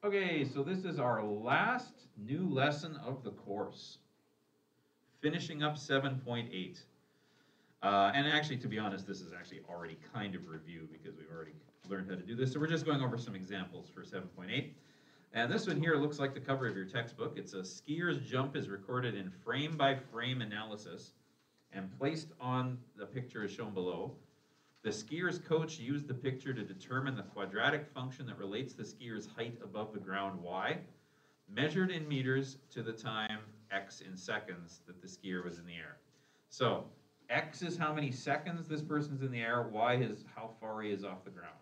Okay, so this is our last new lesson of the course, finishing up 7.8. And actually, to be honest, this is actually already kind of review because we've already learned how to do this. So we're just going over some examples for 7.8. And this one here looks like the cover of your textbook. It's a skier's jump is recorded in frame-by-frame analysis and placed on the picture as shown below. The skier's coach used the picture to determine the quadratic function that relates the skier's height above the ground, y, measured in meters to the time x in seconds that the skier was in the air. So x is how many seconds this person's in the air, y is how far he is off the ground.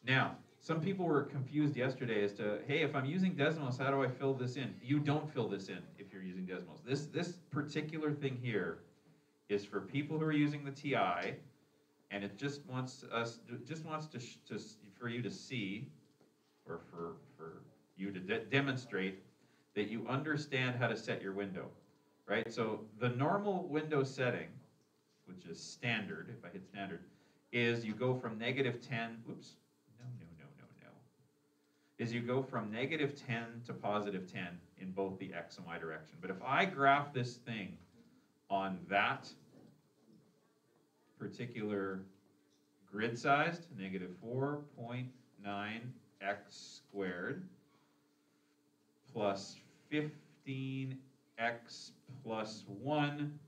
Now, some people were confused yesterday as to, hey, if I'm using Desmos, how do I fill this in? You don't fill this in if you're using Desmos. This particular thing here is for people who are using the TI, and it just wants for you to see, or for you to demonstrate that you understand how to set your window, right? So the normal window setting, which is standard, if I hit standard, is you go from -10, oops, no, is you go from -10 to +10 in both the X and Y direction. But if I graph this thing on that particular grid sized, -4.9 x squared plus 15x plus 1,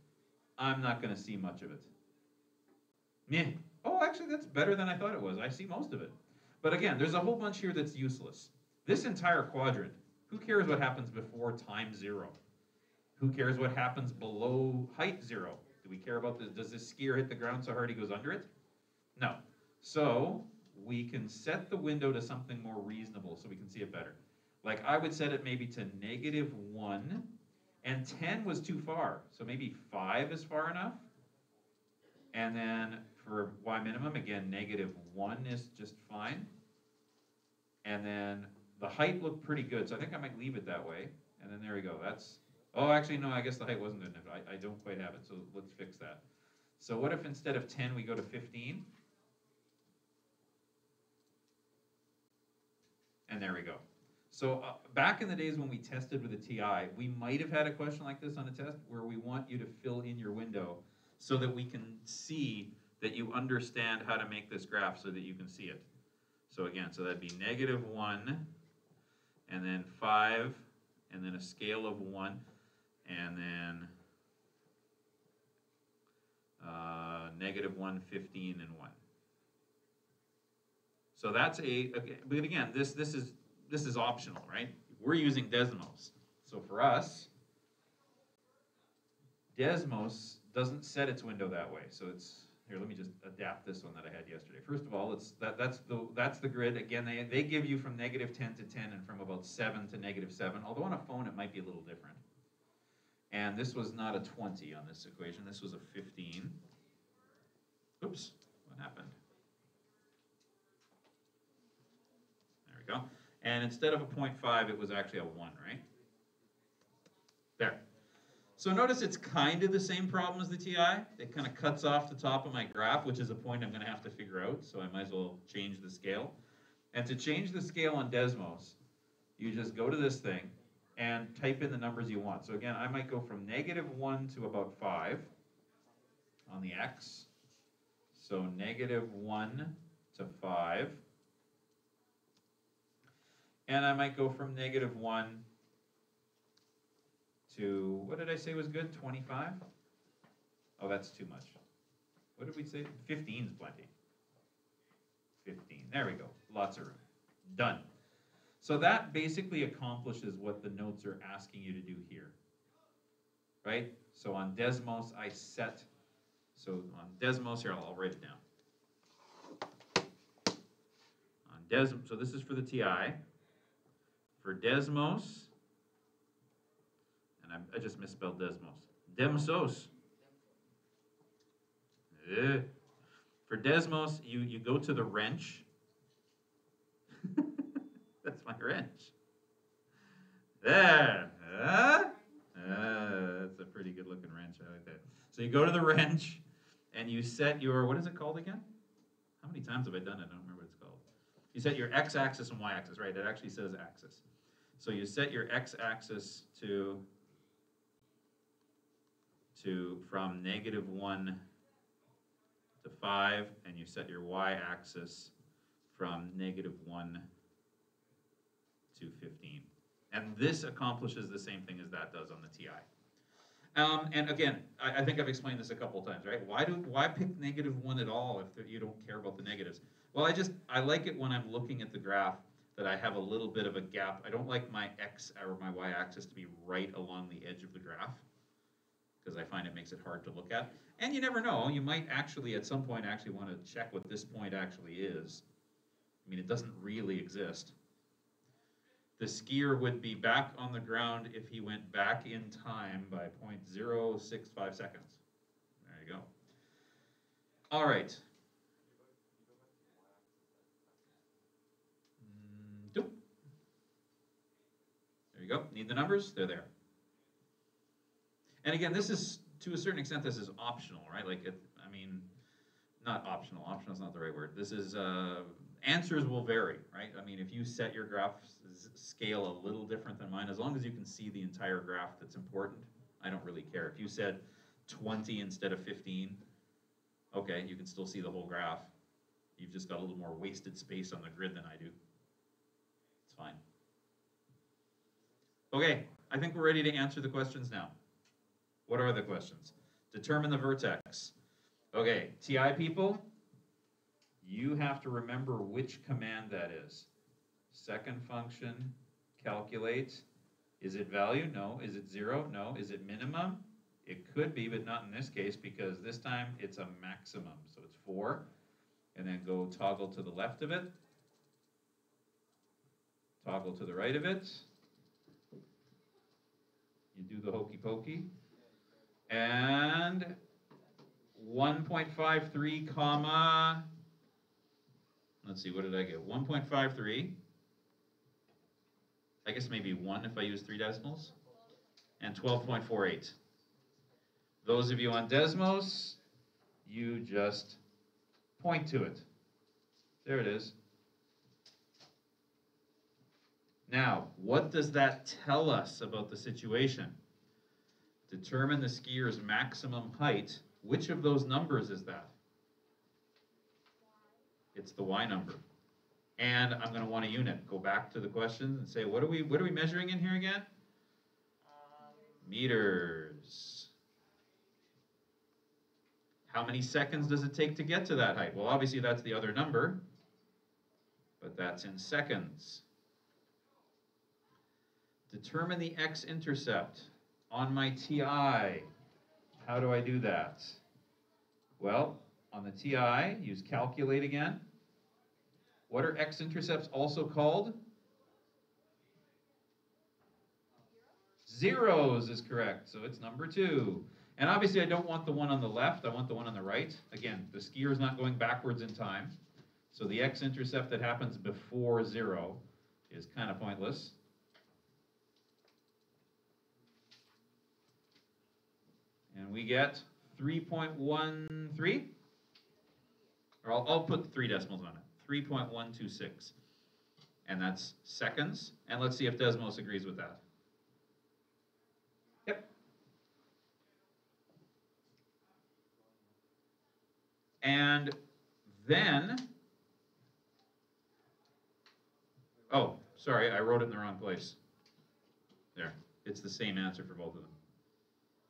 I'm not going to see much of it. Meh. Oh, actually, that's better than I thought it was. I see most of it. But again, there's a whole bunch here that's useless. This entire quadrant, who cares what happens before time 0? Who cares what happens below height 0? Do we care about this? Does this skier hit the ground so hard he goes under it? No. So we can set the window to something more reasonable so we can see it better. Like I would set it maybe to -1, and 10 was too far. So maybe 5 is far enough. And then for y minimum, again, -1 is just fine. And then the height looked pretty good, so I think I might leave it that way. And then there we go. That's, oh, actually, no, I guess the height wasn't good enough. I don't quite have it, so let's fix that. So what if instead of 10, we go to 15? And there we go. So back in the days when we tested with a TI, we might have had a question like this on a test where we want you to fill in your window so that we can see that you understand how to make this graph so that you can see it. So again, so that'd be -1, and then 5, and then a scale of 1, and then -1, 15, and 1. So that's but again, this is optional, right? We're using Desmos. So for us, Desmos doesn't set its window that way. So it's, here, let me just adapt this one that I had yesterday. First of all, that's the grid. Again, they give you from -10 to 10 and from about 7 to -7. Although on a phone it might be a little different. And this was not a 20 on this equation. This was a 15. Oops, what happened? There we go. And instead of a 0.5, it was actually a 1, right? There. So notice it's kind of the same problem as the TI. It kind of cuts off the top of my graph, which is a point I'm going to have to figure out, so I might as well change the scale. And to change the scale on Desmos, you just go to this thing and type in the numbers you want. So again, I might go from -1 to about 5 on the X. So -1 to 5. And I might go from -1 to, what did I say was good? 25? Oh, that's too much. What did we say? 15 is plenty. 15. There we go. Lots of room. Done. So that basically accomplishes what the notes are asking you to do here. Right? So on Desmos, I set, so on Desmos here, I'll write it down. On Desmos, so this is for the TI. For Desmos, and I just misspelled Desmos. Demsos. For Desmos, you go to the wrench. That's my wrench. There. That's a pretty good looking wrench. I like that. So you go to the wrench and you set your, what is it called again? How many times have I done it? I don't remember what it's called. You set your x-axis and y-axis, right? It actually says axis. So you set your x-axis to from -1 to 5, and you set your y-axis from -1 to 15. And this accomplishes the same thing as that does on the TI. And again, I think I've explained this a couple times, right? Why pick -1 at all if you don't care about the negatives? Well, I like it when I'm looking at the graph that I have a little bit of a gap. I don't like my x or my y-axis to be right along the edge of the graph, because I find it makes it hard to look at. And you never know, you might actually at some point actually want to check what this point actually is. I mean, it doesn't really exist. The skier would be back on the ground if he went back in time by 0.065 seconds. There you go. All right. There you go. Need the numbers? They're there. And again, this is, to a certain extent, this is optional, right? Like, I mean, not optional. Optional is not the right word. This is, answers will vary, right? I mean, if you set your graph scale a little different than mine, as long as you can see the entire graph that's important, I don't really care. If you said 20 instead of 15, okay, you can still see the whole graph. You've just got a little more wasted space on the grid than I do. It's fine. Okay, I think we're ready to answer the questions now. What are the questions? Determine the vertex. Okay, TI people, you have to remember which command that is. Second function, calculate. Is it value? No. Is it 0? No. Is it minimum? It could be, but not in this case, because this time it's a maximum. So it's 4. And then go toggle to the left of it. Toggle to the right of it. You do the hokey pokey. And 1.53 comma, let's see, what did I get? 1.53. I guess maybe 1 if I use 3 decimals. And 12.48. Those of you on Desmos, you just point to it. There it is. Now, what does that tell us about the situation? Determine the skier's maximum height. Which of those numbers is that? It's the y number. And I'm going to want a unit. Go back to the questions and say, what are we measuring in here again? Meters. How many seconds does it take to get to that height? Well, obviously that's the other number, but that's in seconds. Determine the x-intercept on my TI. How do I do that? Well, on the TI, use calculate again. What are x-intercepts also called? Zeros is correct, so it's number 2. And obviously I don't want the one on the left, I want the one on the right. Again, the skier is not going backwards in time, so the x-intercept that happens before 0 is kind of pointless. And we get 3.13, or I'll put 3 decimals on it, 3.126. And that's seconds. And let's see if Desmos agrees with that. Yep. And then, oh, sorry, I wrote it in the wrong place. There, it's the same answer for both of them.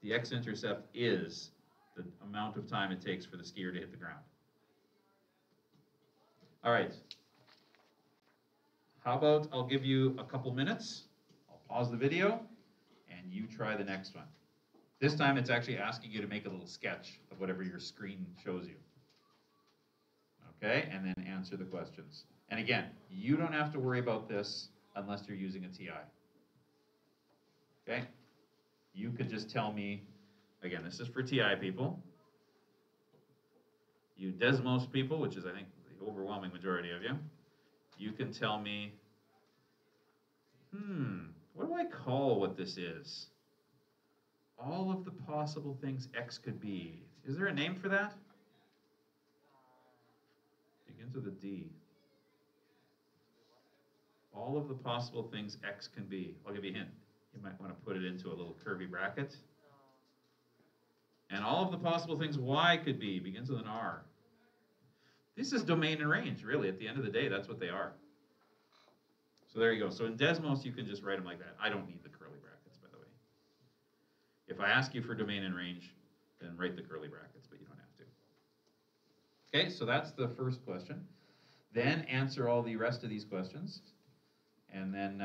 The x-intercept is the amount of time it takes for the skier to hit the ground. All right. How about I'll give you a couple minutes, I'll pause the video, and you try the next one. This time it's actually asking you to make a little sketch of whatever your screen shows you. Okay, and then answer the questions. And again, you don't have to worry about this unless you're using a TI. Okay? You could just tell me, again, this is for TI people. You Desmos people, which is, I think, the overwhelming majority of you, you can tell me, what do I call what this is? All of the possible things X could be. Is there a name for that? Begins with a D. all of the possible things x can be. I'll give you a hint. You might want to put it into a little curvy bracket. And all of the possible things y could be begins with an r. This is domain and range, really. At the end of the day, that's what they are. So there you go. So in Desmos, you can just write them like that. I don't need the curly brackets, by the way. If I ask you for domain and range, then write the curly brackets, but you don't have to. Okay, so that's the first question. Then answer all the rest of these questions, and then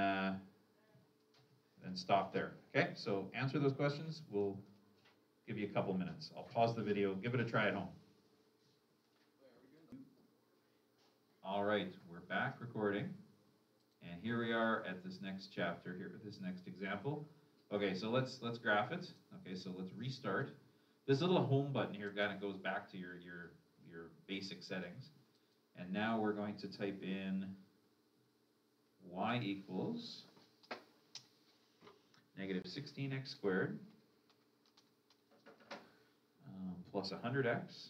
stop there. Okay, so answer those questions. We'll give you a couple minutes. I'll pause the video. Give it a try at home. All right, we're back recording. And here we are at this next chapter, here this next example. Okay, so let's graph it. Okay, so let's restart. This little home button here kind of goes back to your basic settings. And now we're going to type in y equals negative 16x squared plus 100x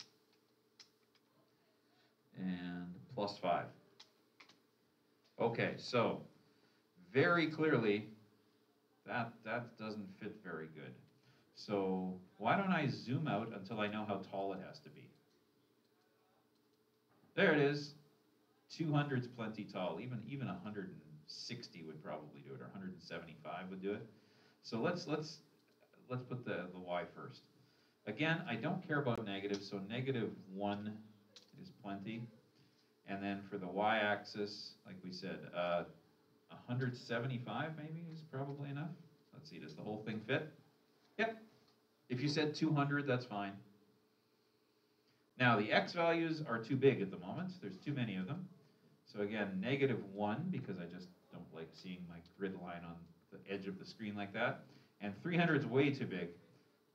and plus 5. Okay, so very clearly that doesn't fit very good. So why don't I zoom out until I know how tall it has to be? There it is. 200's plenty tall. Even 160 would probably do it, or 175 would do it. So let's put the y first. Again, I don't care about negative, so -1 is plenty. And then for the y-axis, like we said, 175 maybe is probably enough. Let's see, does the whole thing fit? Yep. If you said 200, that's fine. Now, the x values are too big at the moment. There's too many of them. So again, -1, because I just don't like seeing my grid line on the edge of the screen like that. And 300 is way too big.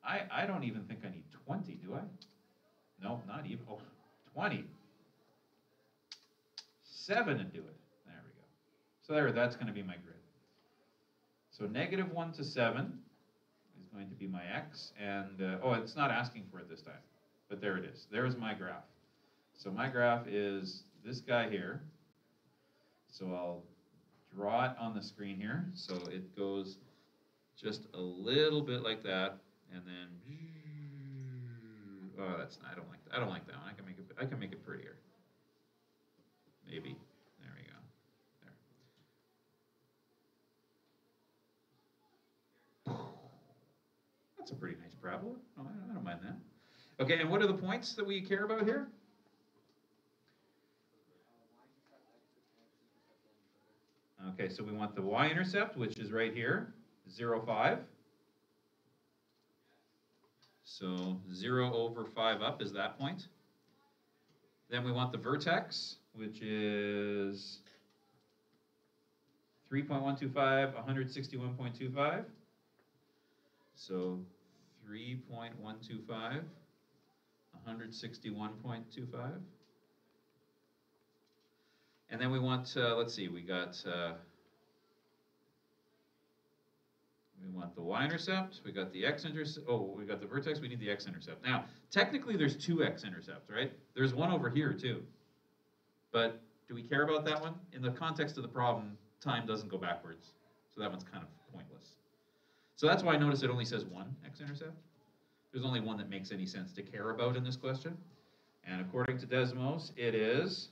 I don't even think I need 20, do I? No, not even. Oh, 20. 7 would do it. There we go. So that's going to be my grid. So -1 to 7 is going to be my x. And, oh, it's not asking for it this time. But there it is. There's my graph. So my graph is this guy here. So I'll draw it on the screen here. So it goes just a little bit like that, and then oh, I don't like that. I don't like that one. I can make it prettier. Maybe. There we go. There. That's a pretty nice parabola. Oh, I don't mind that. Okay, and what are the points that we care about here? Okay, so we want the y-intercept, which is right here, 0, 5. So 0 over 5 up is that point. Then we want the vertex, which is 3.125, 161.25. So 3.125, 161.25. And then we want, let's see, we want the y-intercept, we got the x-intercept, oh, we got the vertex, we need the x-intercept. Now, technically there's 2 x-intercepts, right? There's one over here too. But do we care about that one? In the context of the problem, time doesn't go backwards. So that one's kind of pointless. So that's why I notice it only says 1 x-intercept. There's only one that makes any sense to care about in this question. And according to Desmos, it is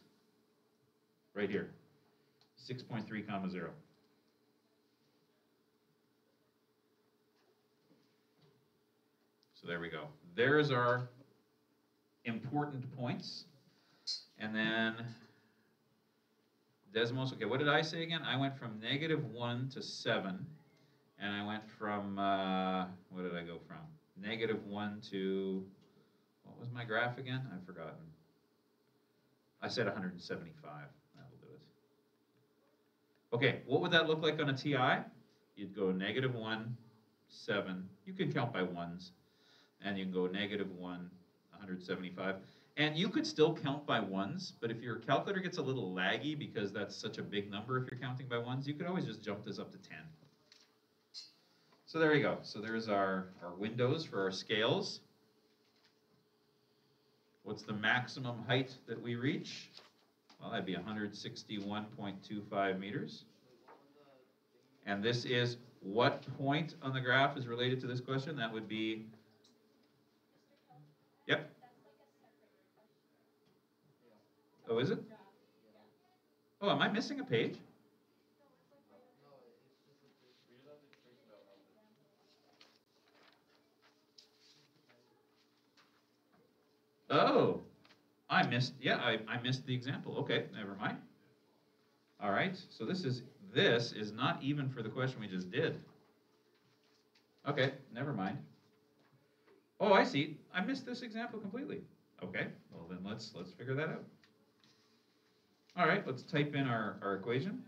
right here, 6.3, 0. So there we go. There's our important points. And then Desmos, okay, what did I say again? I went from -1 to 7. And I went from, what did I go from? -1 to, what was my graph again? I've forgotten. I said 175. That'll do it. Okay, what would that look like on a TI? You'd go -1, 7. You can count by ones. And you can go -1, 175. And you could still count by ones, but if your calculator gets a little laggy because that's such a big number if you're counting by ones, you could always just jump this up to 10. So there you go. So there's our windows for our scales. What's the maximum height that we reach? Well, that'd be 161.25 meters. And this is what point on the graph is related to this question? That would be, yep. Oh, is it? Oh, am I missing a page? Oh, I missed, yeah, I missed the example. Okay, never mind. All right, so this is not even for the question we just did. Okay, never mind. Oh, I see. I missed this example completely. Okay, well then let's figure that out. All right, let's type in our equation.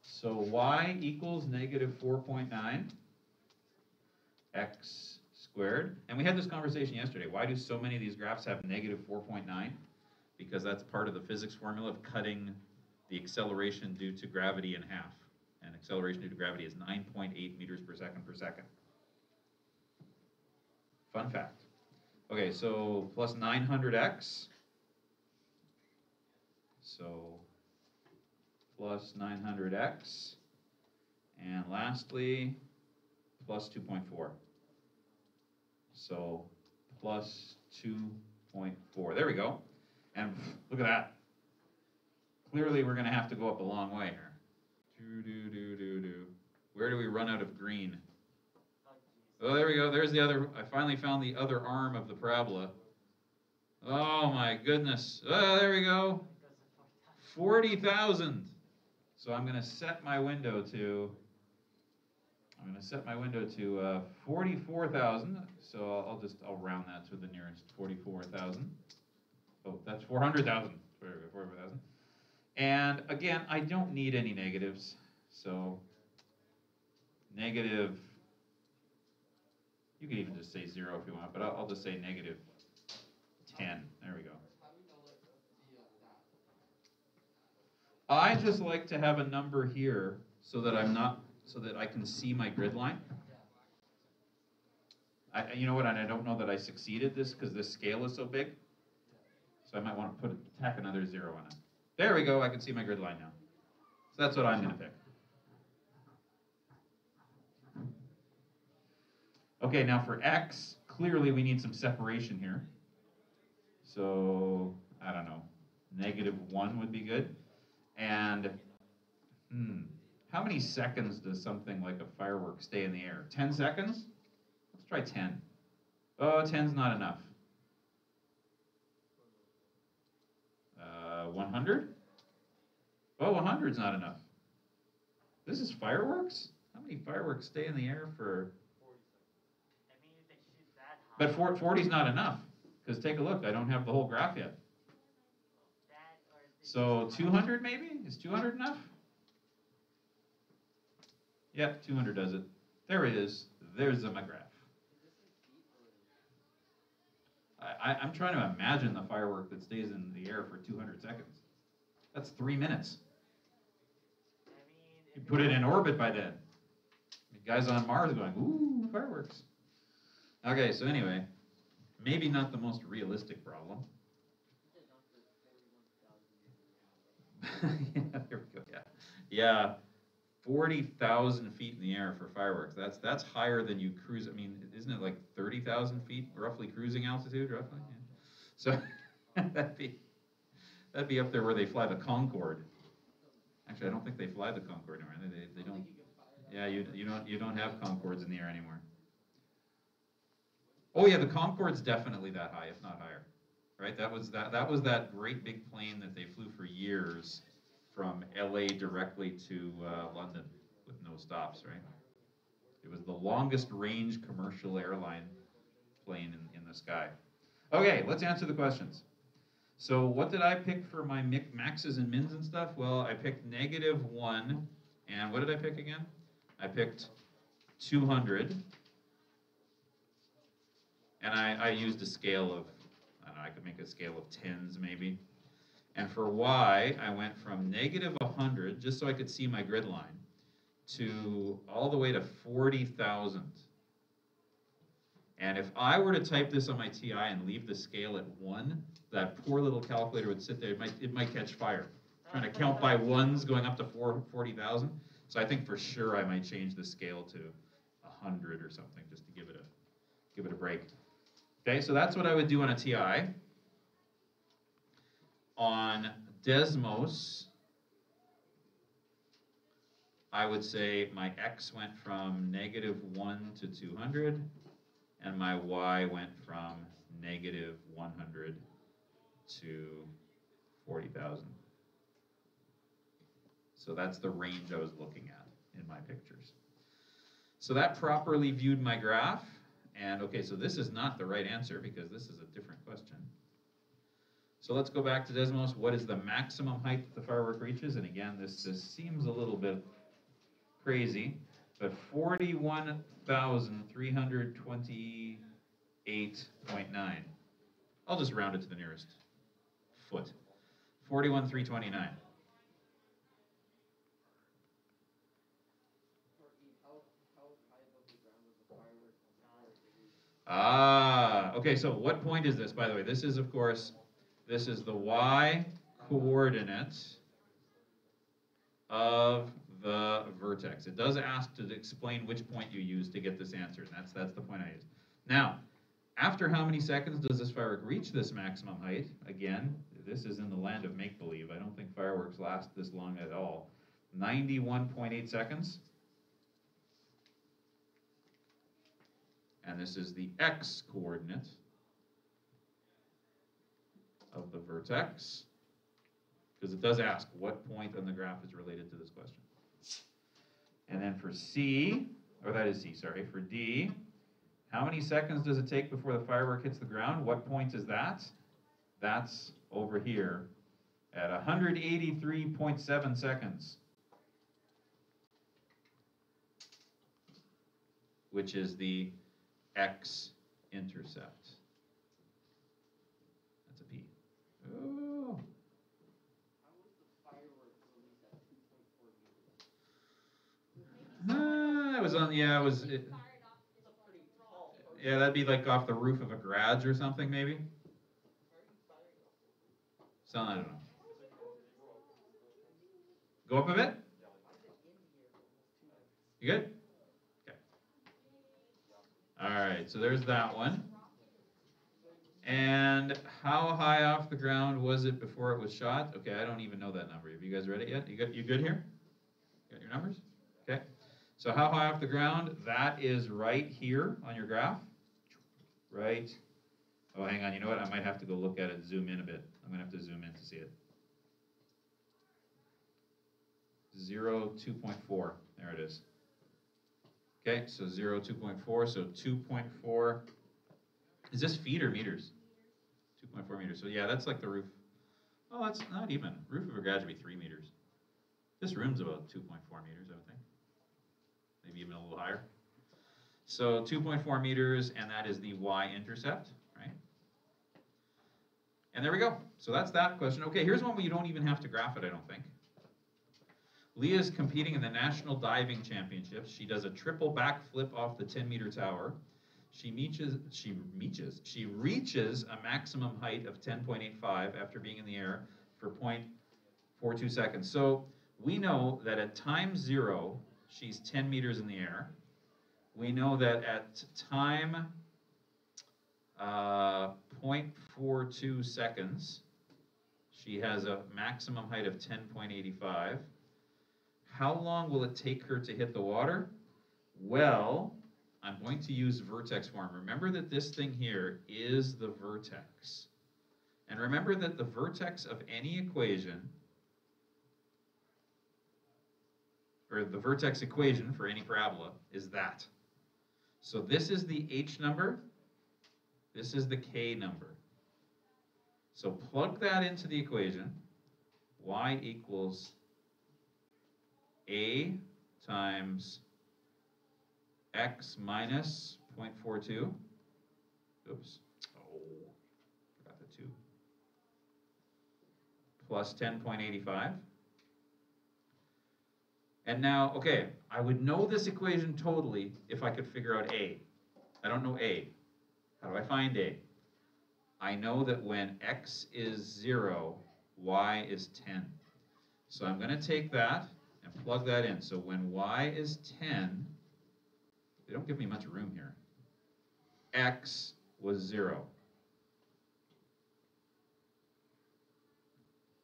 So y equals negative 4.9 x squared. And we had this conversation yesterday. Why do so many of these graphs have negative 4.9? Because that's part of the physics formula of cutting the acceleration due to gravity in half. And acceleration due to gravity is 9.8 meters per second per second. Fun fact. Okay, so plus 900x. So plus 900x. And lastly, plus 2.4. So plus 2.4. There we go. And look at that. Clearly, we're going to have to go up a long way here. Where do we run out of green? Oh, there we go. There's the other. I finally found the other arm of the parabola. Oh my goodness. Oh, there we go. 40,000. So I'm going to set my window to 44,000. So I'll round that to the nearest 44,000. Oh, that's 400,000. 44,000. And again, I don't need any negatives. So negative, you could even just say 0 if you want, but I'll just say negative 10. There we go. I just like to have a number here so that I can see my grid line. You know what? And I don't know that I succeeded this because this scale is so big. So I might want to tack another 0 on it. There we go. I can see my grid line now. So that's what I'm going to pick. Okay, now for x, clearly we need some separation here. So, I don't know, negative 1 would be good. And, how many seconds does something like a firework stay in the air? 10 seconds? Let's try 10. Oh, 10's not enough. 100? Oh, 100's not enough. This is fireworks? How many fireworks stay in the air for... But 40's not enough, because take a look, I don't have the whole graph yet. So 200 maybe? Is 200 enough? Yep, 200 does it. There it is. There's my graph. I'm trying to imagine the firework that stays in the air for 200 seconds. That's 3 minutes. You put it in orbit by then. The guys on Mars going, ooh, fireworks. Okay, so anyway, maybe not the most realistic problem. Yeah, there we go. Yeah, 40,000 feet in the air for fireworks. That's higher than you cruise. I mean, isn't it like 30,000 feet roughly cruising altitude, roughly? Yeah. So that'd be up there where they fly the Concorde. Actually, I don't think they fly the Concorde anymore. They don't. Yeah, you don't have Concordes in the air anymore. Oh yeah, the Concorde's definitely that high, if not higher. Right? That was that great big plane that they flew for years from LA directly to London with no stops, right? It was the longest range commercial airline plane in the sky. Okay, let's answer the questions. So what did I pick for my maxes and mins and stuff? Well, I picked -1, and what did I pick again? I picked 200, and I used a scale of, I don't know, I could make a scale of 10s maybe. And for y, I went from -100, just so I could see my grid line, to all the way to 40,000. And if I were to type this on my TI and leave the scale at 1, that poor little calculator would sit there, it might catch fire. trying to count by ones going up to 40,000. So I think for sure I might change the scale to 100 or something just to give it a break. Okay, so that's what I would do on a TI. On Desmos, I would say my X went from -1 to 200, and my Y went from -100 to 40,000. So that's the range I was looking at in my pictures. So that properly viewed my graph. And okay, so this is not the right answer because this is a different question. So let's go back to Desmos. What is the maximum height that the firework reaches? And again, this seems a little bit crazy, but 41,328.9. I'll just round it to the nearest foot. 41,329. Okay, so what point is this, by the way? This is, of course, this is the y coordinate of the vertex. It does ask to explain which point you use to get this answer, and that's the point I used. Now, after how many seconds does this firework reach this maximum height? Again, this is in the land of make-believe. I don't think fireworks last this long at all. 91.8 seconds. And this is the x coordinate of the vertex, because it does ask what point on the graph is related to this question. And then for C, or that is C, sorry, for D, how many seconds does it take before the firework hits the ground? What point is that? That's over here at 183.7 seconds, which is the x-intercept. That's a P. Oh. That was on, yeah, it was, yeah, that'd be like off the roof of a garage or something, maybe. So, I don't know. Go up a bit? You good? Okay. All right, so there's that one. And how high off the ground was it before it was shot? Okay, I don't even know that number. Have you guys read it yet? You good here? Got your numbers? Okay. So how high off the ground? That is right here on your graph. Right. Oh, hang on. You know what? I might have to go look at it, zoom in a bit. I'm going to have to zoom in to see it. 2.4. There it is. Okay, so 2.4. So 2.4. Is this feet or meters? 2.4 meters. So yeah, that's like the roof. Oh, that's not even. Roof of a garage would be 3 meters. This room's about 2.4 meters, I would think. Maybe even a little higher. So 2.4 meters, and that is the y-intercept, right? And there we go. So that's that question. Okay, here's one where you don't even have to graph it, I don't think. Leah is competing in the National Diving Championships. She does a triple backflip off the 10-meter tower. She reaches a maximum height of 10.85 after being in the air for 0.42 seconds. So we know that at time 0, she's 10 meters in the air. We know that at time 0.42 seconds, she has a maximum height of 10.85. How long will it take her to hit the water? Well, I'm going to use vertex form. Remember that this thing here is the vertex. And remember that the vertex of any equation, or the vertex equation for any parabola, is that. So this is the h number, this is the k number. So plug that into the equation. Y equals a times x minus 0.42. Oops. Oh, forgot the 2. Plus 10.85. And now, okay, I would know this equation totally if I could figure out a. I don't know a. How do I find a? I know that when x is 0, y is 10. So I'm going to take that and plug that in. So when y is 10, they don't give me much room here. X was 0.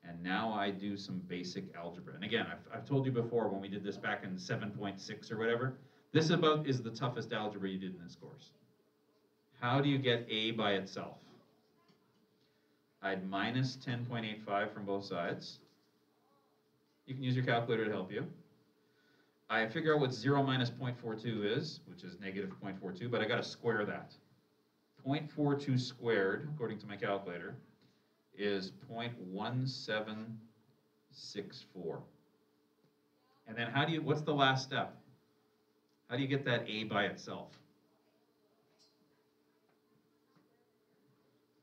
And now I do some basic algebra. And again, I've told you before when we did this back in 7.6 or whatever, this is the toughest algebra you did in this course. How do you get a by itself? I'd minus 10.85 from both sides. You can use your calculator to help you. I figure out what 0 minus 0.42 is, which is negative 0.42, but I got to square that. 0.42 squared, according to my calculator, is 0.1764. And then what's the last step? How do you get that a by itself?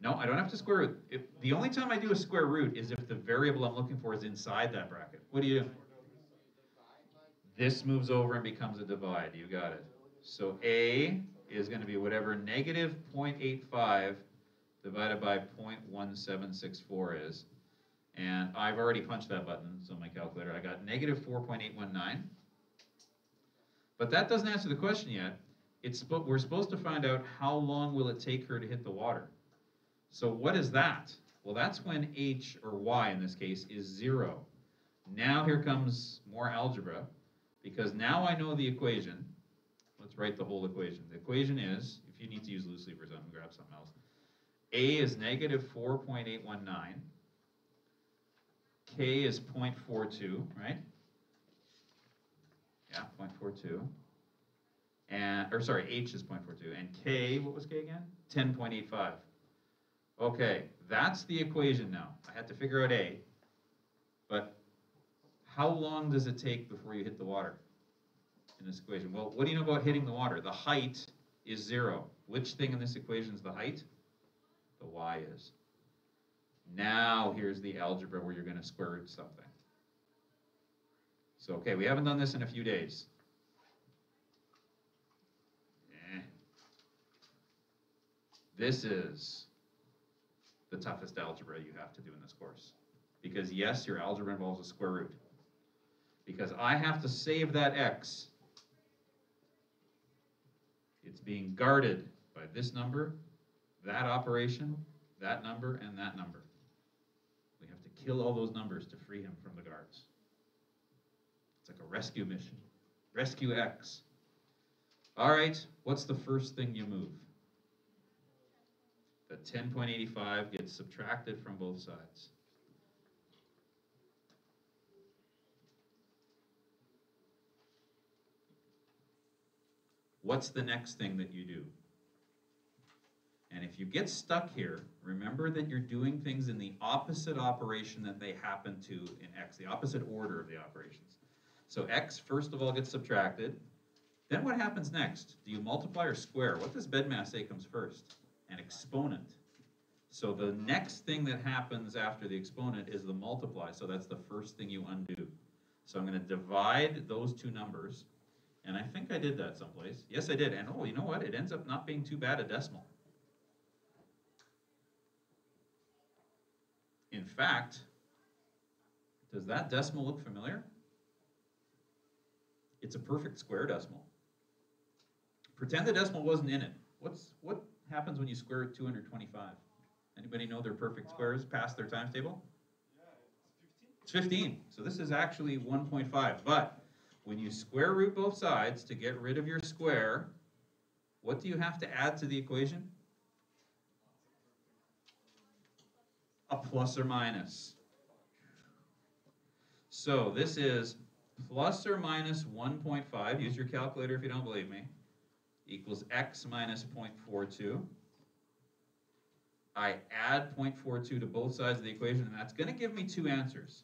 No, I don't have to square root. The only time I do a square root is if the variable I'm looking for is inside that bracket. What do you do? This moves over and becomes a divide. You got it. So a is going to be whatever negative 0.85 divided by 0.1764 is. And I've already punched that button, so my calculator. I got negative 4.819. But that doesn't answer the question yet. We're supposed to find out how long will it take her to hit the water. So what is that? Well, that's when h, or y in this case, is 0. Now here comes more algebra, because now I know the equation. Let's write the whole equation. The equation is, if you need to use loose leavers, I'm going to grab something else. A is negative 4.819. K is 0.42, right? Yeah, 0.42. H is 0.42. And K, what was K again? 10.85. Okay, that's the equation now. I had to figure out A. But how long does it take before you hit the water in this equation? Well, what do you know about hitting the water? The height is 0. Which thing in this equation is the height? The y is. Now here's the algebra where you're going to square root something. So, okay, we haven't done this in a few days. This is the toughest algebra you have to do in this course. Because yes, your algebra involves a square root. Because I have to save that x. It's being guarded by this number, that operation, that number, and that number. We have to kill all those numbers to free him from the guards. It's like a rescue mission. Rescue x. All right, what's the first thing you move? The 10.85 gets subtracted from both sides. What's the next thing that you do? And if you get stuck here, remember that you're doing things in the opposite operation that they happen to in x, the opposite order of the operations. So x, first of all, gets subtracted. Then what happens next? Do you multiply or square? What does BEDMAS say comes first? An exponent. So the next thing that happens after the exponent is the multiply. So that's the first thing you undo. So I'm going to divide those two numbers. And I think I did that someplace. Yes, I did. And oh, you know what? It ends up not being too bad a decimal. In fact, does that decimal look familiar? It's a perfect square decimal. Pretend the decimal wasn't in it. What happens when you square root 225? Anybody know their perfect squares past their times table? Yeah, It's 15. So this is actually 1.5. But when you square root both sides to get rid of your square, what do you have to add to the equation? A plus or minus. So this is plus or minus 1.5. Use your calculator if you don't believe me. Equals x minus 0.42. I add 0.42 to both sides of the equation, and that's going to give me two answers.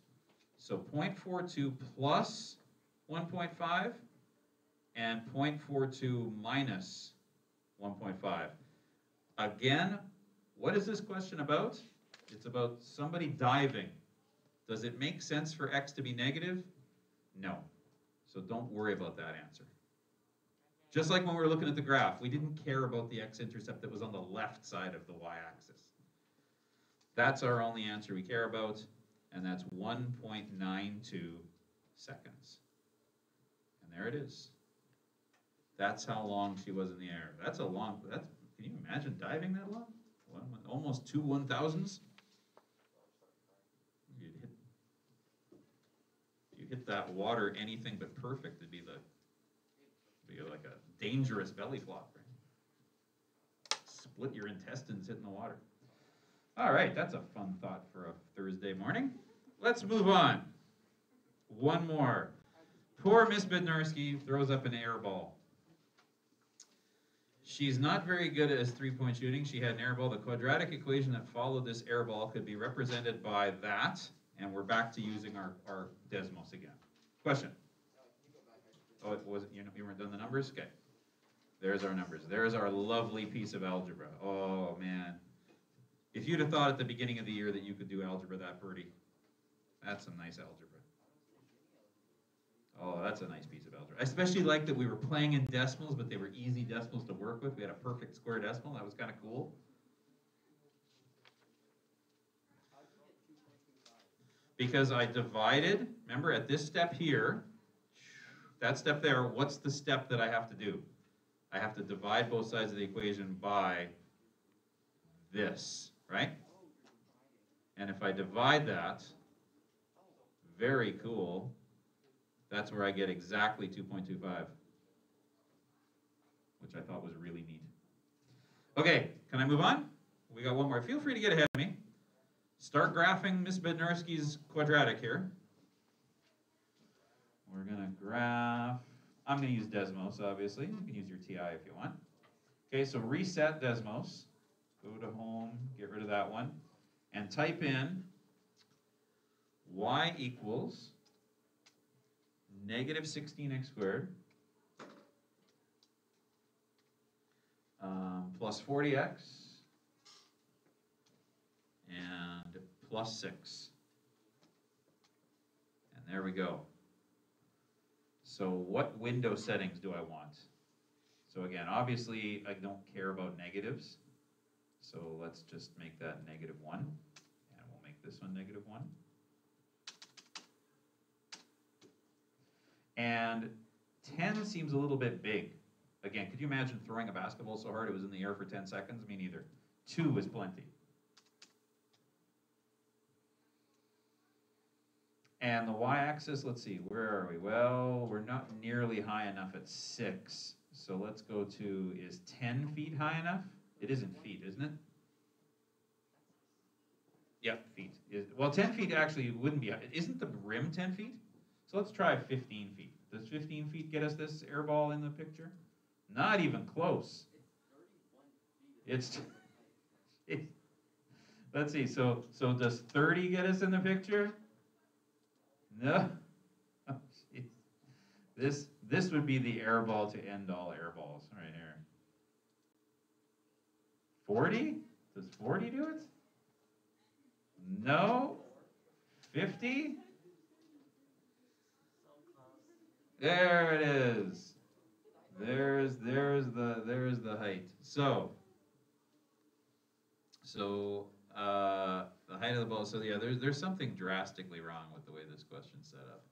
So 0.42 plus 1.5 and 0.42 minus 1.5. Again, what is this question about? It's about somebody diving. Does it make sense for x to be negative? No. So don't worry about that answer. Just like when we were looking at the graph, we didn't care about the x-intercept that was on the left side of the y-axis. That's our only answer we care about, and that's 1.92 seconds. And there it is. That's how long she was in the air. That's a long, can you imagine diving that long? Almost 2 1,000s? You hit that water anything but perfect, it'd be like a dangerous belly flop, right? Split your intestines hitting the water. All right, that's a fun thought for a Thursday morning. Let's move on. One more. Poor Miss Bednarski throws up an air ball. She's not very good at three-point shooting. She had an air ball. The quadratic equation that followed this air ball could be represented by that, and we're back to using our Desmos again. Question? Oh, it wasn't, you weren't done the numbers? Okay. There's our numbers. There's our lovely piece of algebra. Oh, man. If you'd have thought at the beginning of the year that you could do algebra that pretty, that's some nice algebra. Oh, that's a nice piece of algebra. I especially like that we were playing in decimals, but they were easy decimals to work with. We had a perfect square decimal. That was kind of cool. Because I divided, remember at this step here, that step there, what's the step that I have to do? I have to divide both sides of the equation by this, right? And if I divide that, very cool, that's where I get exactly 2.25, which I thought was really neat. Okay, can I move on? We got one more. Feel free to get ahead of me. Start graphing Miss Bednarski's quadratic here. We're going to graph, I'm going to use Desmos, obviously. You can use your TI if you want. Okay, so reset Desmos. Go to home, get rid of that one, and type in y equals negative 16x squared plus 40x and plus 6. And there we go. So what window settings do I want? So again, obviously I don't care about negatives. So let's just make that -1, and we'll make this one -1. And 10 seems a little bit big. Again, could you imagine throwing a basketball so hard it was in the air for 10 seconds? Me neither. 2 is plenty. And the y-axis, let's see, where are we? Well, we're not nearly high enough at 6. So let's go to, is 10 feet high enough? It isn't feet, isn't it? Yep, feet. Well, 10 feet actually wouldn't be, isn't the rim 10 feet? So let's try 15 feet. Does 15 feet get us this air ball in the picture? Not even close. It's, let's see, so does 30 get us in the picture? No. Oh, this would be the air ball to end all air balls right here. 40? Does 40 do it? No. 50? There it is. There's the height. So the height of the ball. So yeah, there's something drastically wrong with the way this question's set up.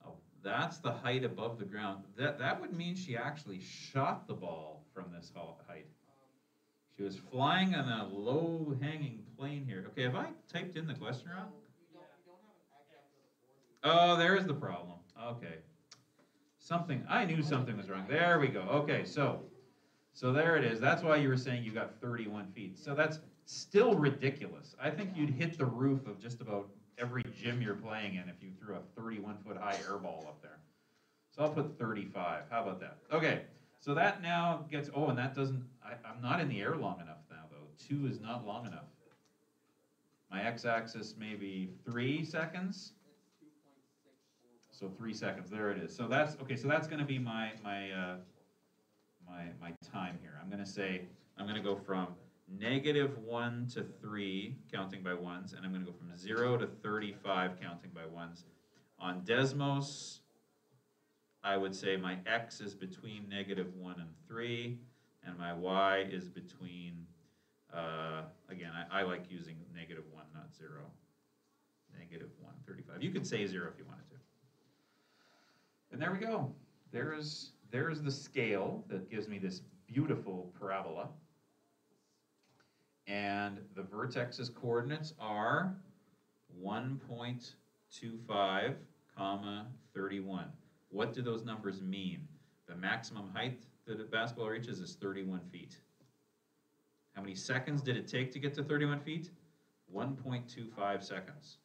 Oh, that's the height above the ground. That would mean she actually shot the ball from this height. She was flying on a low-hanging plane here. Okay, have I typed in the question wrong? Oh, there's the problem. Okay. I knew something was wrong. There we go. Okay, so there it is. That's why you were saying you got 31 feet. So that's still ridiculous. I think you'd hit the roof of just about every gym you're playing in if you threw a 31-foot high air ball up there. So I'll put 35. How about that? Okay, so that now gets, oh, and that doesn't, I'm not in the air long enough now, though. 2 is not long enough. My x-axis maybe 3 seconds. So 3 seconds, there it is. So that's, okay, so that's gonna be my time here. I'm gonna say, I'm gonna go from -1 to 3, counting by ones, and I'm gonna go from 0 to 35, counting by ones. On Desmos, I would say my x is between -1 and 3, and my y is between, again, I like using -1, not 0. negative 135. You could say 0 if you wanted to. And there we go. There's the scale that gives me this beautiful parabola. And the vertex's coordinates are 1.25, comma 31. What do those numbers mean? The maximum height that a basketball reaches is 31 feet. How many seconds did it take to get to 31 feet? 1.25 seconds.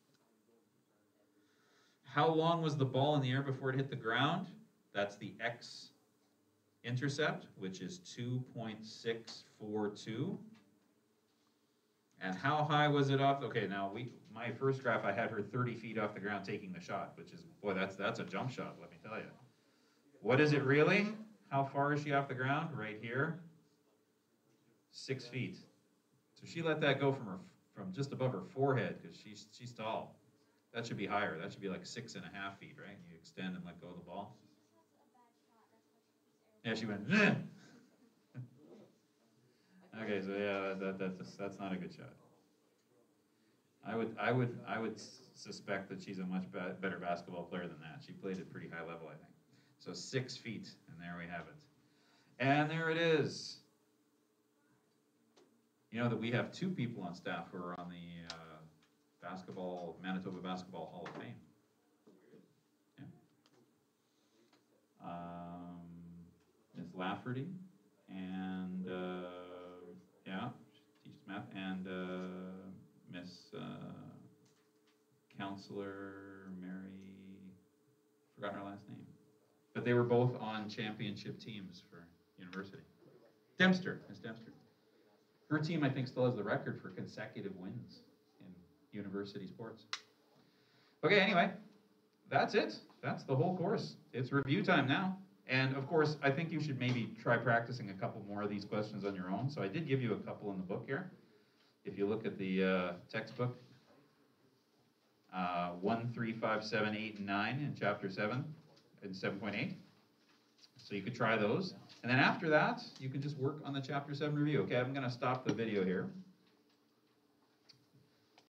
How long was the ball in the air before it hit the ground? That's the x-intercept, which is 2.642. And how high was it off? Okay, now my first graph, I had her 30 feet off the ground taking the shot, which is, boy, that's a jump shot, let me tell you. What is it really? How far is she off the ground? Right here, 6 feet. So she let that go from just above her forehead because she's tall. That should be higher. That should be like 6.5 feet, right? You extend and let go of the ball. Yeah, she went. Okay, so yeah, that's not a good shot. I would suspect that she's a much better basketball player than that. She played at pretty high level, I think. So 6 feet, and there we have it. And there it is. You know that we have 2 people on staff who are on the Manitoba Basketball Hall of Fame. Yeah. Ms. Lafferty and teaches math, and Miss Counselor Mary, forgotten her last name, but they were both on championship teams for university. Dempster, Miss Dempster. Her team, I think, still has the record for consecutive wins in university sports. Okay, anyway, that's it. That's the whole course. It's review time now. And of course, I think you should maybe try practicing a couple more of these questions on your own. So I did give you a couple in the book here. If you look at the textbook, 1, 3, 5, 7, 8, and 9 in chapter 7 and 7.8. So you could try those. And then after that, you can just work on the chapter 7 review. Okay, I'm going to stop the video here.